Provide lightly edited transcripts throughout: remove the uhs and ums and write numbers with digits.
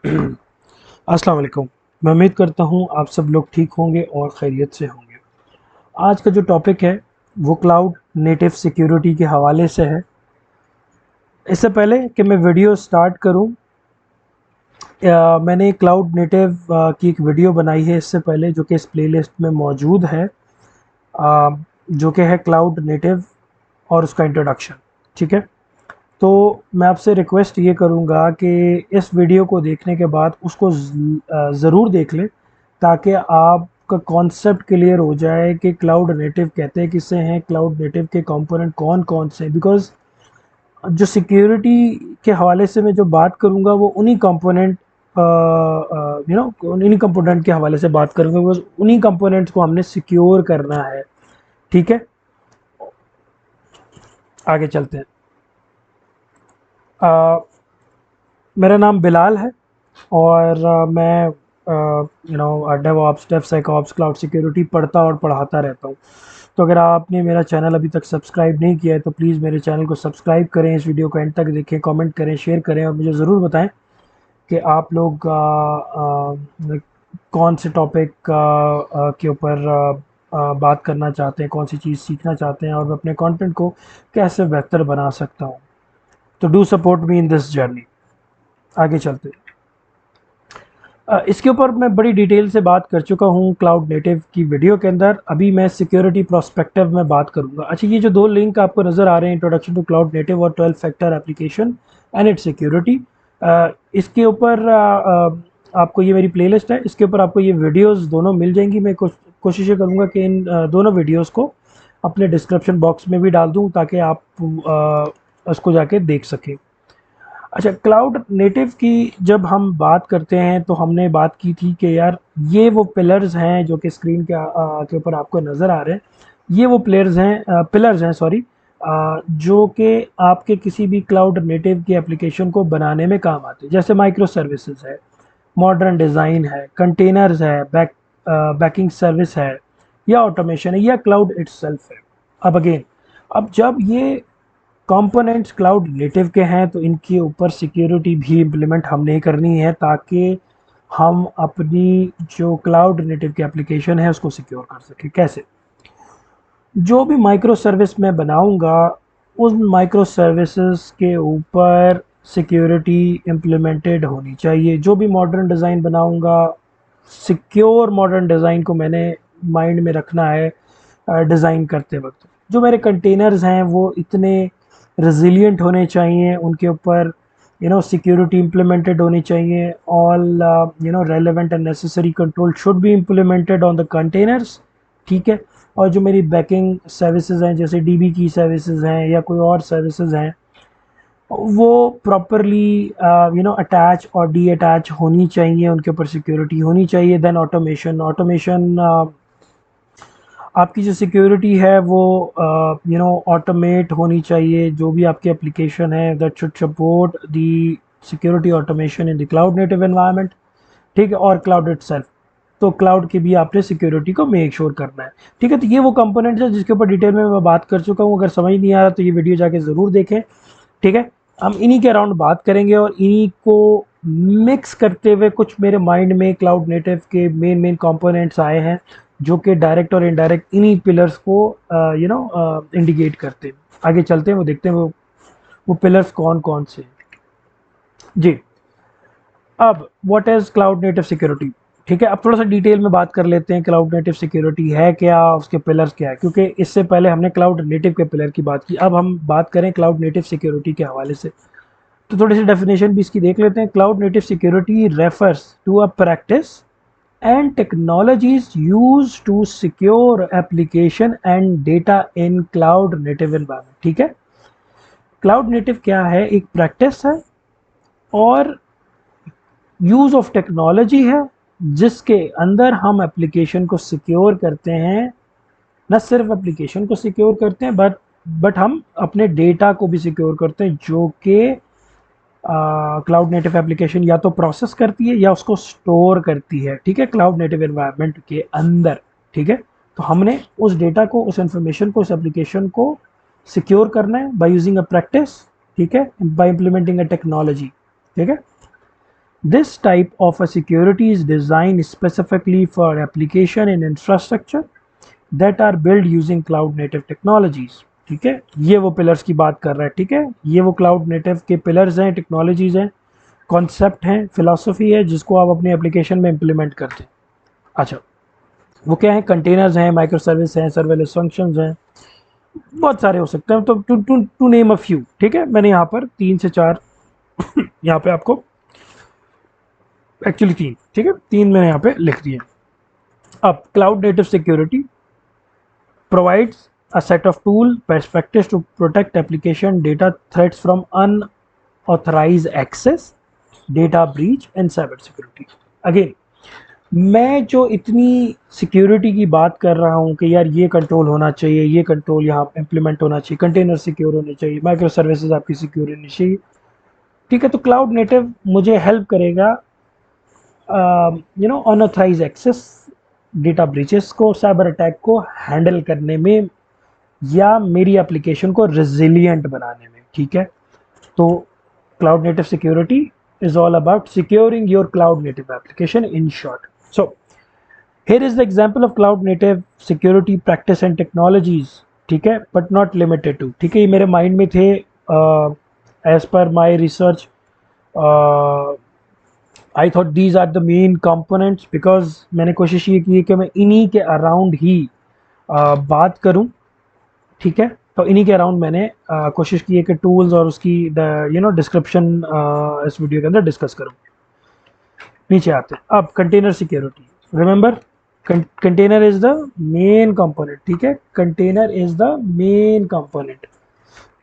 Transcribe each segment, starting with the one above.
अस्सलाम वालेकुम। मैं उम्मीद करता हूँ आप सब लोग ठीक होंगे और खैरियत से होंगे। आज का जो टॉपिक है वो क्लाउड नेटिव सिक्योरिटी के हवाले से है। इससे पहले कि मैं वीडियो स्टार्ट करूँ, मैंने क्लाउड नेटिव की एक वीडियो बनाई है इससे पहले, जो कि इस प्लेलिस्ट में मौजूद है, जो कि है क्लाउड नेटिव और उसका इंट्रोडक्शन। ठीक है, तो मैं आपसे रिक्वेस्ट ये करूँगा कि इस वीडियो को देखने के बाद उसको ज़रूर देख लें, ताकि आपका कॉन्सेप्ट क्लियर हो जाए कि क्लाउड नेटिव कहते हैं किसे हैं, क्लाउड नेटिव के कंपोनेंट कौन कौन से हैं। बिकॉज जो सिक्योरिटी के हवाले से मैं जो बात करूँगा वो उन्हीं कंपोनेंट उन्हीं कंपोनेंट के हवाले से बात करूँगा, बिकॉज उन्हीं कंपोनेंट्स को हमने सिक्योर करना है। ठीक है, आगे चलते हैं। मेरा नाम बिलाल है और मैं डेवऑप्स, डेवसेकऑप्स, क्लाउड सिक्योरिटी पढ़ता और पढ़ाता रहता हूँ। तो अगर आपने मेरा चैनल अभी तक सब्सक्राइब नहीं किया है तो प्लीज़ मेरे चैनल को सब्सक्राइब करें, इस वीडियो को एंड तक देखें, कमेंट करें, शेयर करें और मुझे ज़रूर बताएं कि आप लोग कौन से टॉपिक के ऊपर बात करना चाहते हैं, कौन सी चीज़ सीखना चाहते हैं और मैं अपने कंटेंट को कैसे बेहतर बना सकता हूँ। तो do support me in this journey. आगे चलते हैं। इसके ऊपर मैं बड़ी डिटेल से बात कर चुका हूँ क्लाउड नेटिव की वीडियो के अंदर। अभी मैं सिक्योरिटी प्रोस्पेक्टिव में बात करूँगा। अच्छा, ये जो दो लिंक आपको नज़र आ रहे हैं, इंट्रोडक्शन टू क्लाउड नेटिव और 12 factor application and it's security, इसके ऊपर आपको, ये मेरी प्लेलिस्ट है, इसके ऊपर आपको ये वीडियोस दोनों मिल जाएंगी। मैं कोशिश करूँगा कि इन दोनों वीडियोस को अपने डिस्क्रिप्शन बॉक्स में भी डाल दूँ ताकि आप उसको जाके देख सकें। अच्छा, क्लाउड नेटिव की जब हम बात करते हैं तो हमने बात की थी कि यार ये वो पिलर्स हैं जो कि स्क्रीन के ऊपर आपको नज़र आ रहे हैं। ये वो पिलर्स हैं, सॉरी, जो कि आपके किसी भी क्लाउड नेटिव की एप्लीकेशन को बनाने में काम आते हैं। जैसे माइक्रो सर्विसेज है, मॉडर्न डिज़ाइन है, कंटेनर्स है, बैकिंग सर्विस है, या ऑटोमेशन है, या क्लाउड इट्सल्फ है। अब अगेन, अब जब ये कंपोनेंट्स क्लाउड नेटिव के हैं तो इनके ऊपर सिक्योरिटी भी इम्प्लीमेंट हमने ही करनी है, ताकि हम अपनी जो क्लाउड नेटिव की एप्लीकेशन है उसको सिक्योर कर सकें। कैसे? जो भी माइक्रो सर्विस मैं बनाऊंगा, उन माइक्रो सर्विसेज के ऊपर सिक्योरिटी इम्प्लीमेंटेड होनी चाहिए। जो भी मॉडर्न डिज़ाइन बनाऊंगा, सिक्योर मॉडर्न डिज़ाइन को मैंने माइंड में रखना है डिज़ाइन करते वक्त। जो मेरे कंटेनर्स हैं वो इतने रेजिलिएंट होने चाहिए, उनके ऊपर सिक्योरिटी इम्प्लीमेंटेड होनी चाहिए। All relevant and necessary control should be implemented on the containers. ठीक है, और जो मेरी बैकिंग सर्विसेज हैं, जैसे डीबी की सर्विसेज हैं या कोई और सर्विसेज हैं, वो प्रॉपरली अटैच और डी अटैच होनी चाहिए, उनके ऊपर सिक्योरिटी होनी चाहिए। देन ऑटोमेशन, आपकी जो सिक्योरिटी है वो ऑटोमेट होनी चाहिए। जो भी आपकी एप्लीकेशन है, that should support the security automation in the cloud native environment. ठीक है, और क्लाउड इटसेल्फ, तो क्लाउड की भी आपने सिक्योरिटी को मेक श्योर करना है। ठीक है, तो ये वो कंपोनेंट्स है जिसके ऊपर डिटेल में मैं बात कर चुका हूँ। अगर समझ नहीं आ रहा तो ये वीडियो जाके ज़रूर देखें। ठीक है, हम इन्हीं के अराउंड बात करेंगे और इन्हीं को मिक्स करते हुए कुछ मेरे माइंड में क्लाउड नेटिव के मेन कंपोनेंट्स आए हैं, जो कि डायरेक्ट और इनडायरेक्ट इन्हीं पिलर्स को इंडिकेट करते हैं। आगे चलते हैं, वो देखते हैं वो पिलर्स कौन कौन से हैं। जी, अब what is cloud native security? ठीक है, अब थोड़ा सा डिटेल में बात कर लेते हैं क्लाउड नेटिव सिक्योरिटी है क्या, उसके पिलर्स क्या है, क्योंकि इससे पहले हमने क्लाउड नेटिव के पिलर की बात की। अब हम बात करें क्लाउड नेटिव सिक्योरिटी के हवाले से, तो थोड़ी सी डेफिनेशन भी इसकी देख लेते हैं। Cloud native security refers to a practice and technologies use to secure application and data in cloud native environment. ठीक है, क्लाउड नेटिव क्या है? एक प्रैक्टिस है और यूज ऑफ टेक्नोलॉजी है, जिसके अंदर हम एप्लीकेशन को सिक्योर करते हैं। न सिर्फ एप्लीकेशन को सिक्योर करते हैं, बट हम अपने डेटा को भी सिक्योर करते हैं, जो कि क्लाउड नेटिव एप्लीकेशन या तो प्रोसेस करती है या उसको स्टोर करती है। ठीक है, क्लाउड नेटिव एनवायरनमेंट के अंदर। ठीक है, तो हमने उस डेटा को, उस इंफॉर्मेशन को, उस एप्लीकेशन को सिक्योर करना है बाय यूजिंग अ प्रैक्टिस। ठीक है, बाय इंप्लीमेंटिंग अ टेक्नोलॉजी। ठीक है, This type of a security is designed specifically for application and infrastructure that are built using cloud native technologies. ठीक है, ये वो पिलर्स की बात कर रहा है. ठीक है, ये वो क्लाउड नेटिव के पिलर्स हैं, टेक्नोलॉजीज हैं, कॉन्सेप्ट हैं, फिलॉसफी है जिसको आप अपने एप्लीकेशन में इम्प्लीमेंट करते हैं. अच्छा, वो क्या है? कंटेनर्स हैं, माइक्रो सर्विस हैं, सर्वेलेंस फंक्शंस हैं, बहुत सारे हो सकते हैं. तो टू नेम अ फ्यू. ठीक है, मैंने यहाँ पर 3 से 4 यहाँ पे आपको एक्चुअली 3, ठीक है, 3 मैंने यहाँ पे लिख दिए. अब cloud native security provides a set of tool perspectives to protect application data threats from unauthorized access, data breach and cyber security. Again, मैं जो इतनी सिक्योरिटी की बात कर रहा हूँ कि यार ये कंट्रोल होना चाहिए, ये कंट्रोल यहाँ इम्प्लीमेंट होना चाहिए, कंटेनर सिक्योर होने चाहिए, माइक्रो सर्विसेज आपकी सिक्योर होनी चाहिए. ठीक है, तो क्लाउड नेटिव मुझे हेल्प करेगा अनऑथराइज एक्सेस, डेटा ब्रीचेस को, साइबर अटैक को हैंडल करने में या मेरी एप्लीकेशन को रेजिलिएंट बनाने में. ठीक है, तो cloud native security is all about securing your cloud native application in short. So here is the example of cloud native security practice and technologies. ठीक है, but not limited to. ठीक है, ये मेरे माइंड में थे as per my research. I thought these are the main components because मैंने कोशिश ये की है कि मैं इन्हीं के अराउंड ही बात करूं. ठीक है, तो इन्हीं के अराउंड मैंने कोशिश की है कि टूल्स और उसकी डिस्क्रिप्शन इस वीडियो के अंदर डिस्कस करूं. नीचे आते हैं. अब container security. Remember, container is the main component. ठीक है, container is the main component.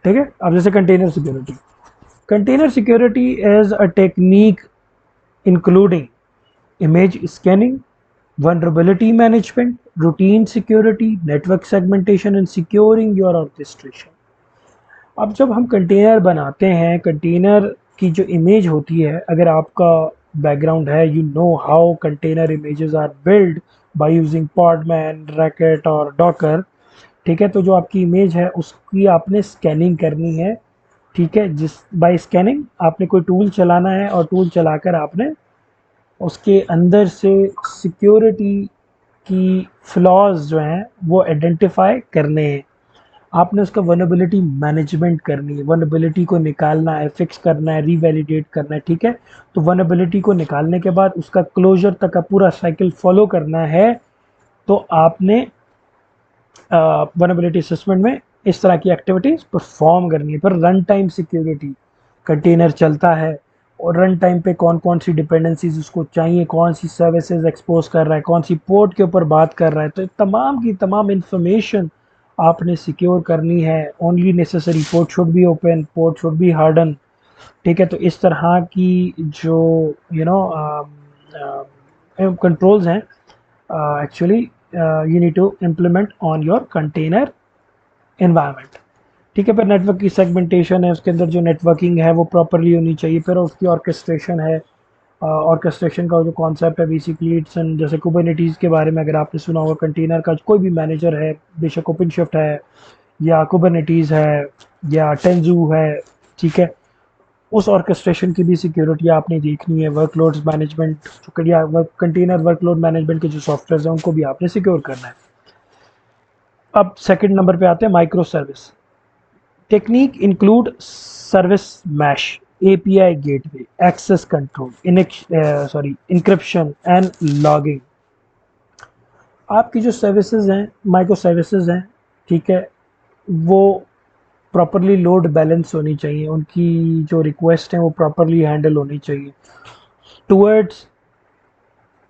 ठीक है, अब जैसे container security is a technique including image scanning, vulnerability management, routine security, network segmentation and securing your orchestration. अब जब हम container बनाते हैं, कंटेनर की जो इमेज होती है, अगर आपका बैकग्राउंड है, you know how container images are build by using Podman, रैकेट और डॉकर. ठीक है, तो जो आपकी इमेज है उसकी आपने स्कैनिंग करनी है. ठीक है, जिस बाय स्कैनिंग आपने कोई टूल चलाना है और टूल चलाकर आपने उसके अंदर से सिक्योरिटी की फ्लॉज जो हैं वो आइडेंटिफाई करने हैं. आपने उसका वनरेबिलिटी मैनेजमेंट करनी है, वनरेबिलिटी को निकालना है, फिक्स करना है, रीवैलिडेट करना है. ठीक है, तो वनरेबिलिटी को निकालने के बाद उसका क्लोजर तक का पूरा साइकिल फॉलो करना है. तो आपने वनरेबिलिटी असेसमेंट में इस तरह की एक्टिविटीज परफॉर्म करनी है. फिर रन टाइम सिक्योरिटी, कंटेनर चलता है और रन टाइम पे कौन कौन सी डिपेंडेंसीज उसको चाहिए, कौन सी सर्विसेज एक्सपोज कर रहा है, कौन सी पोर्ट के ऊपर बात कर रहा है, तो तमाम की तमाम इंफॉर्मेशन आपने सिक्योर करनी है. Only necessary port should be open, port should be harden. ठीक है, तो इस तरह की जो कंट्रोल्स हैं actually you need to implement on your container environment. ठीक है, फिर नेटवर्क की सेगमेंटेशन है, उसके अंदर जो नेटवर्किंग है वो प्रॉपरली होनी चाहिए. फिर उसकी ऑर्केस्ट्रेशन है. ऑर्केस्ट्रेशन का जो कॉन्सेप्ट है बेसिकली इट्स एंड, जैसे कुबरनेटीज़ के बारे में अगर आपने सुना होगा, कंटेनर का कोई भी मैनेजर है, बेशक ओपनशिफ्ट है या कुबरनेटीज़ है या टेंजू है. ठीक है, उस ऑर्केस्ट्रेशन की भी सिक्योरिटी आपने देखनी है. Workloads management, container workload management के जो सॉफ्टवेयर हैं उनको भी आपने सिक्योर करना है. अब सेकंड नंबर पे आते हैं micro service. Technique include service mesh, API gateway, access control, encryption and logging. आपकी जो सर्विसेज हैं, माइक्रो सर्विसेज हैं, ठीक है, वो प्रॉपरली लोड बैलेंस होनी चाहिए. उनकी जो रिक्वेस्ट हैं वो प्रॉपरली हैंडल होनी चाहिए. टूवर्ड्स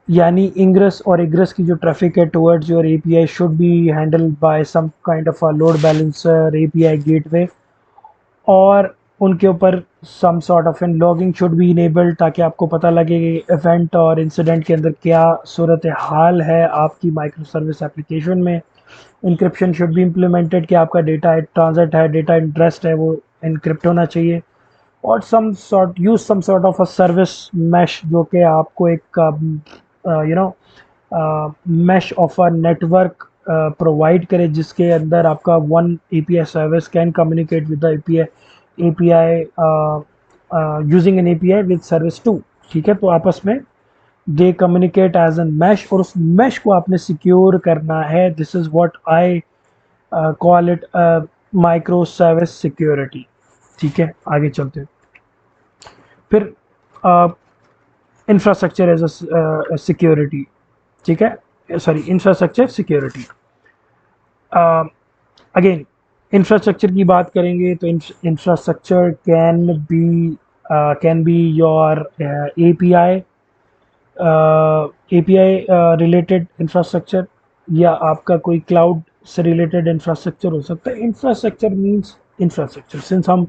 यानी इंग्रेस और इग्रेस की जो ट्रैफिक है towards your API should be handled by some kind of a load balancer, API gateway, और उनके ऊपर some sort of an logging should be enabled ताकि आपको पता लगे कि इवेंट और इंसिडेंट के अंदर क्या सूरत हाल है आपकी माइक्रो सर्विस एप्लीकेशन में. इंक्रिप्शन शुड बी इम्प्लीमेंटेड कि आपका डेटा ट्रांजिट है, डेटा इंटरेस्ट है, वो इनक्रिप्ट होना चाहिए. और some sort of a service mesh जो कि आपको एक mesh of a network provide करे जिसके अंदर आपका one API service can communicate with the API using an API with service 2. ठीक है, तो आपस में they communicate as an mesh, और उस मैश को आपने सिक्योर करना है। This is what I call it micro service security. ठीक है, आगे चलते हैं। फिर इंफ्रास्ट्रक्चर एज अ सिक्योरिटी। ठीक है, sorry, infrastructure security. Again, infrastructure की बात करेंगे तो infrastructure can be your API, API related infrastructure, या आपका कोई क्लाउड से रिलेटेड इंफ्रास्ट्रक्चर हो सकता है। इंफ्रास्ट्रक्चर मींस इंफ्रास्ट्रक्चर, सिंस हम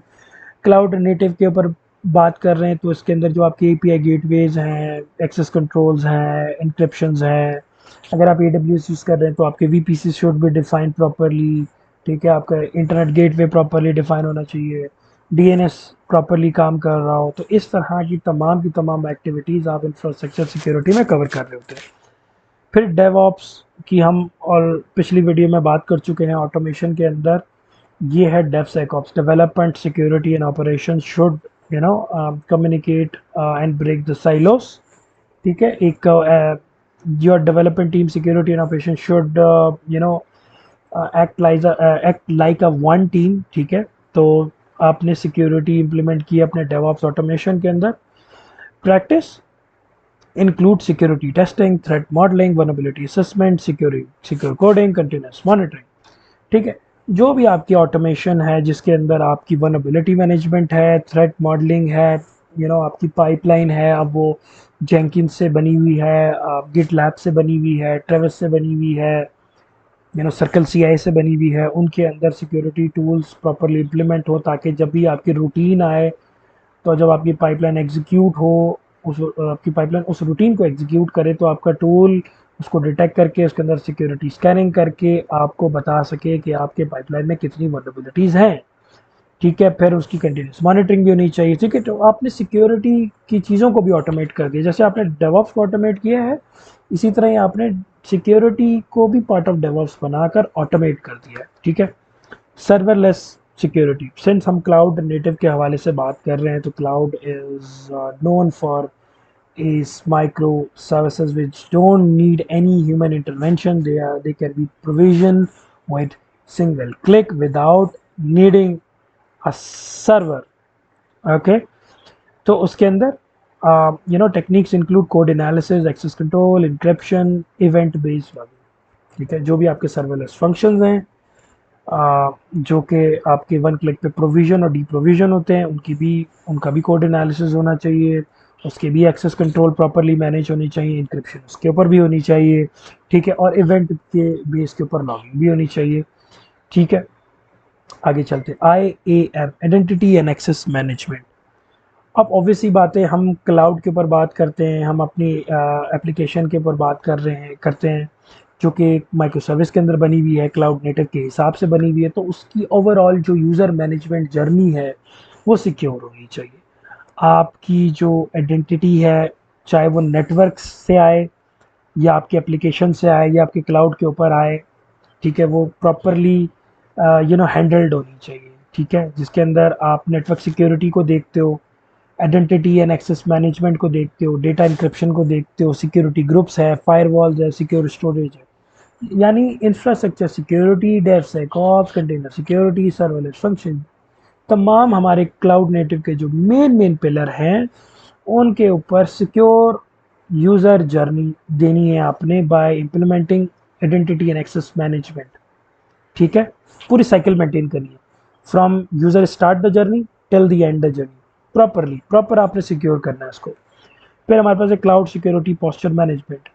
क्लाउड नेटिव के ऊपर बात कर रहे हैं तो इसके अंदर जो आपके एपीआई गेटवेज हैं, एक्सेस कंट्रोल्स हैं, इंक्रिप्शंस हैं। अगर आप AWS यूज़ कर रहे हैं तो आपके VPC should be defined properly. ठीक है, आपका इंटरनेट गेटवे प्रॉपरली डिफाइन होना चाहिए, DNS प्रॉपरली काम कर रहा हो। तो इस तरह की तमाम एक्टिविटीज़ आप इंफ्रास्ट्रक्चर सिक्योरिटी में कवर कर रहे होते हैं। फिर डेवऑप्स की हम और पिछली वीडियो में बात कर चुके हैं ऑटोमेशन के अंदर। ये है DevSecOps, development security and operation should communicate and break the silos. ठीक है, एक your development team security and operation should act like a one team. ठीक है, तो आपने सिक्योरिटी इंप्लीमेंट की अपने डेवऑप्स ऑटोमेशन के अंदर। Practice include security testing, threat modeling, vulnerability assessment, secure coding, continuous monitoring। ठीक है, जो भी आपकी ऑटोमेशन है जिसके अंदर आपकी वनबिलिटी मैनेजमेंट है, थ्रेट मॉडलिंग है, आपकी पाइपलाइन है, अब वो जेंकिंस से बनी हुई है, गिट लैब से बनी हुई है, ट्रेविस से बनी हुई है, सर्कल CI से बनी हुई है, उनके अंदर सिक्योरिटी टूल्स प्रॉपरली इम्प्लीमेंट हो, ताकि जब भी आपकी रूटीन आए, तो जब आपकी पाइपलाइन एग्जीक्यूट हो, उस आपकी पाइपलाइन उस रूटीन को एग्जीक्यूट करे, तो आपका टूल उसको डिटेक्ट करके उसके अंदर सिक्योरिटी स्कैनिंग करके आपको बता सके कि आपके पाइपलाइन में कितनी वल्नरेबिलिटीज़ हैं। ठीक है, फिर उसकी कंटिन्यूस मॉनिटरिंग भी होनी चाहिए। ठीक है, तो आपने सिक्योरिटी की चीज़ों को भी ऑटोमेट कर दिया, जैसे आपने डेवऑप्स को ऑटोमेट किया है, इसी तरह ही आपने सिक्योरिटी को भी पार्ट ऑफ डेवऑप्स बनाकर ऑटोमेट कर दिया है। ठीक है, सर्वरलेस सिक्योरिटी, सिंस हम क्लाउड नेटिव के हवाले से बात कर रहे हैं, तो cloud is known for is microservices which don't need any human intervention. They can be provisioned with single click without needing a server. Okay, तो उसके अंदर techniques include code analysis, access control, encryption, event based logging. ठीक है, जो भी आपके serverless functions हैं, जो कि आपके वन क्लिक पे प्रोविजन और डी प्रोविजन होते हैं, उनका भी कोड एनालिसिस होना चाहिए, उसके भी एक्सेस कंट्रोल प्रॉपरली मैनेज होनी चाहिए, इंक्रिप्शन उसके ऊपर भी होनी चाहिए। ठीक है, और इवेंट के बेस के ऊपर लॉगिंग भी होनी चाहिए। ठीक है, आगे चलते IAM, identity and access management. अब ऑब्वियसली बात है, हम क्लाउड के ऊपर बात करते हैं, हम अपनी एप्लीकेशन के ऊपर बात करते हैं, जो कि माइक्रो सर्विस के अंदर बनी हुई है, क्लाउड नेटिव के हिसाब से बनी हुई है, तो उसकी ओवरऑल जो यूज़र मैनेजमेंट जर्नी है वो सिक्योर होनी चाहिए। आपकी जो आइडेंटिटी है, चाहे वो नेटवर्क से आए या आपके एप्लीकेशन से आए या आपके क्लाउड के ऊपर आए, ठीक है, वो प्रॉपरली हैंडल्ड होनी चाहिए। ठीक है, जिसके अंदर आप नेटवर्क सिक्योरिटी को देखते हो, आइडेंटिटी एंड एक्सेस मैनेजमेंट को देखते हो, डेटा इंक्रिप्शन को देखते हो, सिक्योरिटी ग्रुप्स है, फायरवॉल्स है, सिक्योर स्टोरेज है, यानी infrastructure security, DevSecOps, container security, serverless function, तमाम हमारे क्लाउड नेटिव के जो मेन पिलर हैं, उनके ऊपर सिक्योर यूज़र जर्नी देनी है आपने by implementing identity and access management. ठीक है, पूरी साइकिल मेंटेन करनी है, from user start the journey till the end the journey, proper आपने सिक्योर करना है इसको। फिर हमारे पास है क्लाउड सिक्योरिटी पॉस्चर मैनेजमेंट।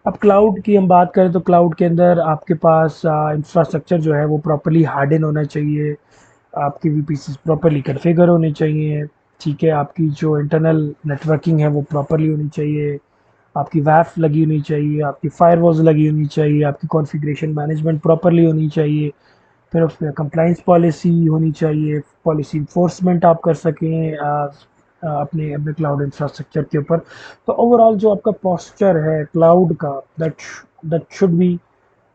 अब क्लाउड की हम बात करें तो क्लाउड के अंदर आपके पास इंफ्रास्ट्रक्चर जो है वो प्रॉपरली हार्डन होना चाहिए, आपकी VPC प्रॉपरली कन्फिगर होने चाहिए। ठीक है, आपकी जो इंटरनल नेटवर्किंग है वो प्रॉपरली होनी चाहिए, आपकी वैफ लगी होनी चाहिए, आपकी फायरवॉल्स लगी होनी चाहिए, आपकी कॉन्फ़िगरेशन मैनेजमेंट प्रॉपरली होनी चाहिए। फिर उसमें कंप्लाइंस पॉलिसी होनी चाहिए, पॉलिसी इन्फोर्समेंट आप कर सकें अपने अपने क्लाउड इंफ्रास्ट्रक्चर के ऊपर। तो ओवरऑल जो आपका पोस्चर है क्लाउड का, that should be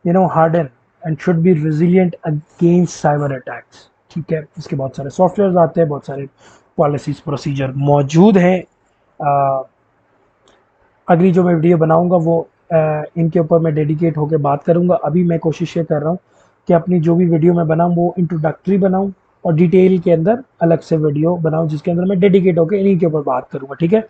harden and should be resilient against cyber attacks. ठीक है, इसके बहुत सारे सॉफ्टवेयर आते हैं, बहुत सारे पॉलिसीज प्रोसीजर मौजूद हैं अगली जो मैं वीडियो बनाऊंगा वो इनके ऊपर मैं डेडिकेट होकर बात करूंगा। अभी मैं कोशिश ये कर रहा हूँ कि अपनी जो भी वीडियो मैं बनाऊँ वो इंट्रोडक्टरी बनाऊँ और डिटेल के अंदर अलग से वीडियो बनाऊँ जिसके अंदर मैं डेडिकेट होकर इन्हीं के ऊपर बात करूँगा, ठीक है।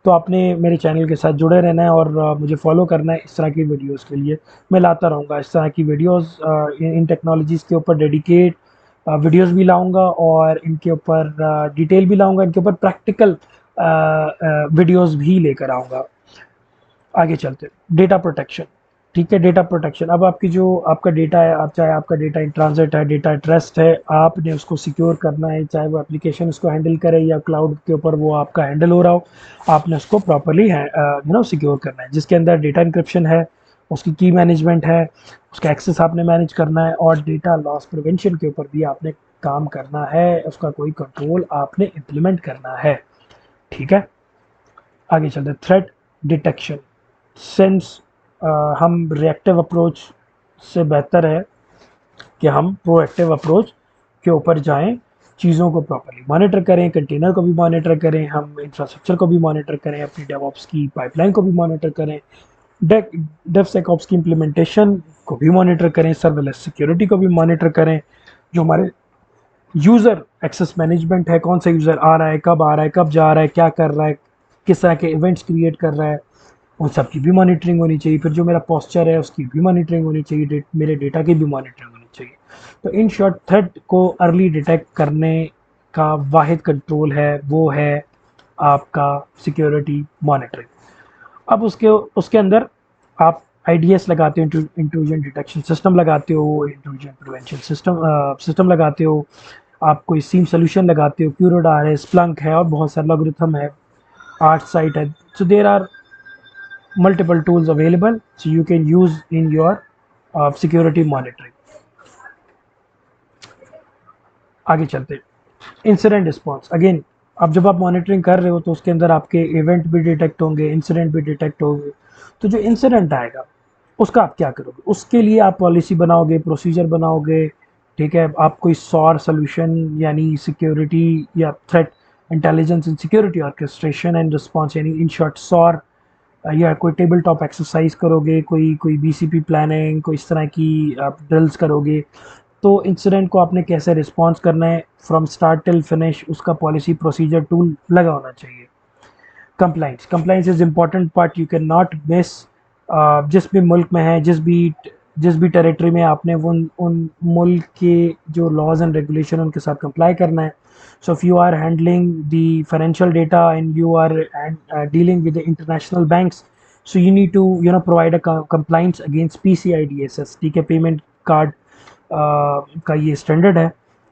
तो आपने मेरे चैनल के साथ जुड़े रहना है और मुझे फॉलो करना है। इस तरह की वीडियोस के लिए मैं लाता रहूँगा इस तरह की वीडियोस, इन टेक्नोलॉजीज़ के ऊपर डेडिकेट वीडियोस भी लाऊंगा और इनके ऊपर डिटेल भी लाऊंगा, इनके ऊपर प्रैक्टिकल वीडियोस भी लेकर आऊँगा। आगे चलते डेटा प्रोटेक्शन, ठीक है। डेटा प्रोटेक्शन, अब आपकी जो आपका डेटा है, आप चाहे आपका डेटा इन ट्रांजिट है, डेटा एट रेस्ट है, आपने उसको सिक्योर करना है, चाहे वो एप्लीकेशन उसको हैंडल करे या क्लाउड के ऊपर वो आपका हैंडल हो रहा हो, आपने उसको प्रॉपरली सिक्योर करना है। जिसके अंदर डेटा इंक्रिप्शन है, उसकी की मैनेजमेंट है, उसका एक्सेस आपने मैनेज करना है और डेटा लॉस प्रिवेंशन के ऊपर भी आपने काम करना है, उसका कोई कंट्रोल आपने इम्प्लीमेंट करना है, ठीक है। आगे चलते थ्रेट डिटेक्शन, सिंस हम रिएक्टिव अप्रोच से बेहतर है कि हम प्रोएक्टिव अप्रोच के ऊपर जाएं, चीज़ों को प्रॉपर्ली मॉनिटर करें, कंटेनर को भी मॉनिटर करें, हम इंफ्रास्ट्रक्चर को भी मॉनिटर करें, अपनी डेवऑप्स की पाइपलाइन को भी मॉनिटर करें, डेवसेकऑप्स की इम्प्लीमेंटेशन को भी मॉनिटर करें, सर्विलेंस सिक्योरिटी को भी मॉनिटर करें, जो हमारे यूज़र एक्सेस मैनेजमेंट है, कौन सा यूज़र आ रहा है, कब आ रहा है, कब जा रहा है, क्या कर रहा है, किस तरह के इवेंट्स क्रिएट कर रहा है, उन सब की भी मॉनिटरिंग होनी चाहिए। फिर जो मेरा पोस्चर है उसकी भी मॉनिटरिंग होनी चाहिए, मेरे डेटा की भी मॉनिटरिंग होनी चाहिए। तो इन शॉर्ट थ्रेट को अर्ली डिटेक्ट करने का वाहिद कंट्रोल है वो है आपका सिक्योरिटी मॉनिटरिंग। अब उसके उसके अंदर आप आईडीएस लगाते हो, इंट्रूजन डिटेक्शन सिस्टम लगाते हो, इंट्रूजन प्रिवेंशन सिस्टम लगाते हो, आप कोई सीम सोल्यूशन लगाते हो, क्यूरोडार है, स्प्लंक है और बहुत सारे लॉगरिथम है, आर्ट साइट है। So there are multiple tools available so you can use in your security monitoring। आगे चलते इंसिडेंट रिस्पॉन्स, अगेन अब जब आप मॉनिटरिंग कर रहे हो तो उसके अंदर आपके इवेंट भी डिटेक्ट होंगे, इंसिडेंट भी डिटेक्ट होंगे। तो जो इंसिडेंट आएगा उसका आप क्या करोगे, उसके लिए आप पॉलिसी बनाओगे, प्रोसीजर बनाओगे, ठीक है। आप कोई सॉर सोल्यूशन यानी सिक्योरिटी या threat intelligence and security orchestration and response यानी इन शॉर्ट सॉर, या कोई टेबल टॉप एक्सरसाइज करोगे, कोई कोई बीसीपी प्लानिंग, कोई इस तरह की आप ड्रिल्स करोगे। तो इंसिडेंट को आपने कैसे रिस्पॉन्स करना है फ्रॉम स्टार्ट टिल फिनिश, उसका पॉलिसी प्रोसीजर टूल लगा होना चाहिए। Compliance, compliance is important part, you can not miss. जिस भी मुल्क में है, जिस भी टेरिटरी में आपने उन उन मुल्क के जो लॉज एंड रेगुलेशन उनके साथ कंप्लाई करना है। So if you are handling the financial data and you are dealing with the international banks, so you need to provide a compliance against PCI DSS, ठीक है। पेमेंट कार्ड का ये standard है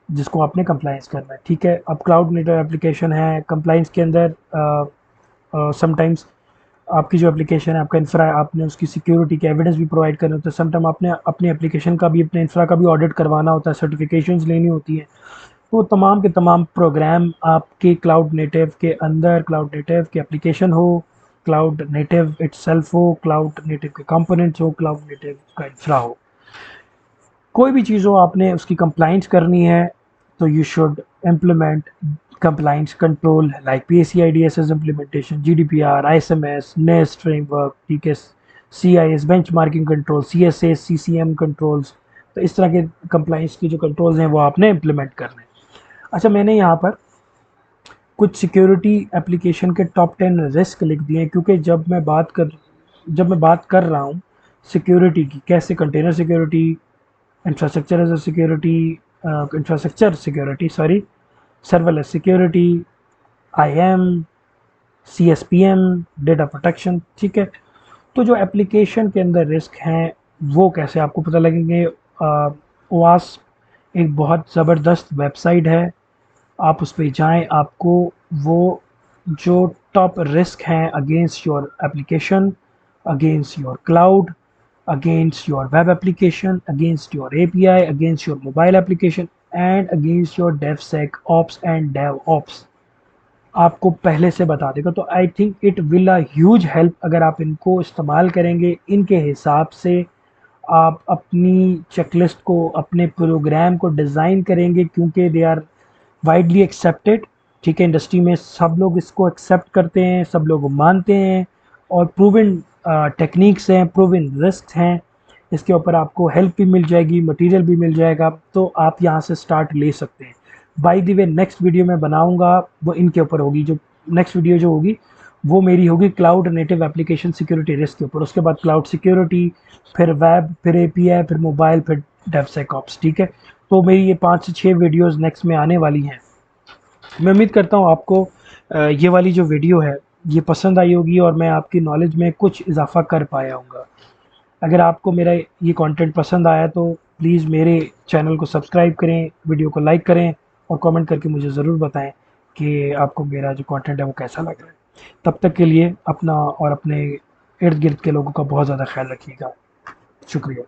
जिसको आपने कंप्लाइंस करना है, ठीक है। अब क्लाउड नेटिव एप्लीकेशन है, कंप्लाइंस के अंदर समटाइम्स आपकी जो एप्लीकेशन है, आपका इंफ्रा, आपने उसकी सिक्योरिटी के एविडेंस भी प्रोवाइड करने होते हैं। समटाइम आपने अपनी एप्लीकेशन का भी, अपने इंफ्रा का भी ऑडिट करवाना होता है, सर्टिफिकेशंस लेनी होती हैं। तो तमाम के तमाम प्रोग्राम आपके क्लाउड नेटिव के अंदर, क्लाउड नेटिव की एप्लीकेशन हो, क्लाउड नेटिव इटसेल्फ हो, क्लाउड नेटिव के कंपोनेंट्स हो, क्लाउड नेटिव का इंफ्रा हो, कोई भी चीज़ हो, आपने उसकी कंप्लाइंस करनी है तो you should implement compliance control like PCI DSS implementation, GDPR, ISMS, NIST framework, ठीक है, CIS benchmarking control, CSA, CCM controls। तो इस तरह के compliance की जो controls हैं वो आपने implement करने हैं। अच्छा, मैंने यहाँ पर कुछ सिक्योरिटी एप्लीकेशन के टॉप 10 रिस्क लिख दिए हैं, क्योंकि जब मैं बात कर रहा हूँ सिक्योरिटी की, कैसे container security, infrastructure as a security, infrastructure security sorry, serverless security, IAM, CSPM, data protection, ठीक है। तो जो एप्लीकेशन के अंदर रिस्क हैं वो कैसे आपको पता लगेंगे, ओवास एक बहुत ज़बरदस्त वेबसाइट है, आप उस पर जाएँ, आपको वो जो टॉप रिस्क हैं against your application, against your cloud, against your web application, against your API, against your mobile application and against your DevSecOps and DevOps, आपको पहले से बता देगा। तो I think it will a huge help अगर आप इनको इस्तेमाल करेंगे। इनके हिसाब से आप अपनी चेकलिस्ट को, अपने प्रोग्राम को डिज़ाइन करेंगे, क्योंकि दे आर वाइडली एक्सेप्टेड, ठीक है। इंडस्ट्री में सब लोग इसको एक्सेप्ट करते हैं, सब लोग मानते हैं, और प्रूवन टेक्निक्स हैं, प्रूवन रिस्क हैं। इसके ऊपर आपको हेल्प भी मिल जाएगी, मटेरियल भी मिल जाएगा, तो आप यहाँ से स्टार्ट ले सकते हैं। By the way next video मैं बनाऊंगा वो इनके ऊपर होगी, जो नेक्स्ट वीडियो जो होगी वो मेरी होगी cloud native application security risk के ऊपर। उसके बाद क्लाउड सिक्योरिटी, फिर वेब, फिर एपीआई, फिर मोबाइल, फिर डेवसेकऑप्स। ठीक है, तो मेरी ये 5 से 6 वीडियोस नेक्स्ट में आने वाली हैं। मैं उम्मीद करता हूँ आपको ये वाली जो वीडियो है ये पसंद आई होगी और मैं आपकी नॉलेज में कुछ इजाफा कर पाया हूँगा। अगर आपको मेरा ये कंटेंट पसंद आया तो प्लीज़ मेरे चैनल को सब्सक्राइब करें, वीडियो को लाइक करें और कमेंट करके मुझे ज़रूर बताएं कि आपको मेरा जो कंटेंट है वो कैसा लग रहा है। तब तक के लिए अपना और अपने इर्द गिर्द के लोगों का बहुत ज़्यादा ख्याल रखिएगा। शुक्रिया।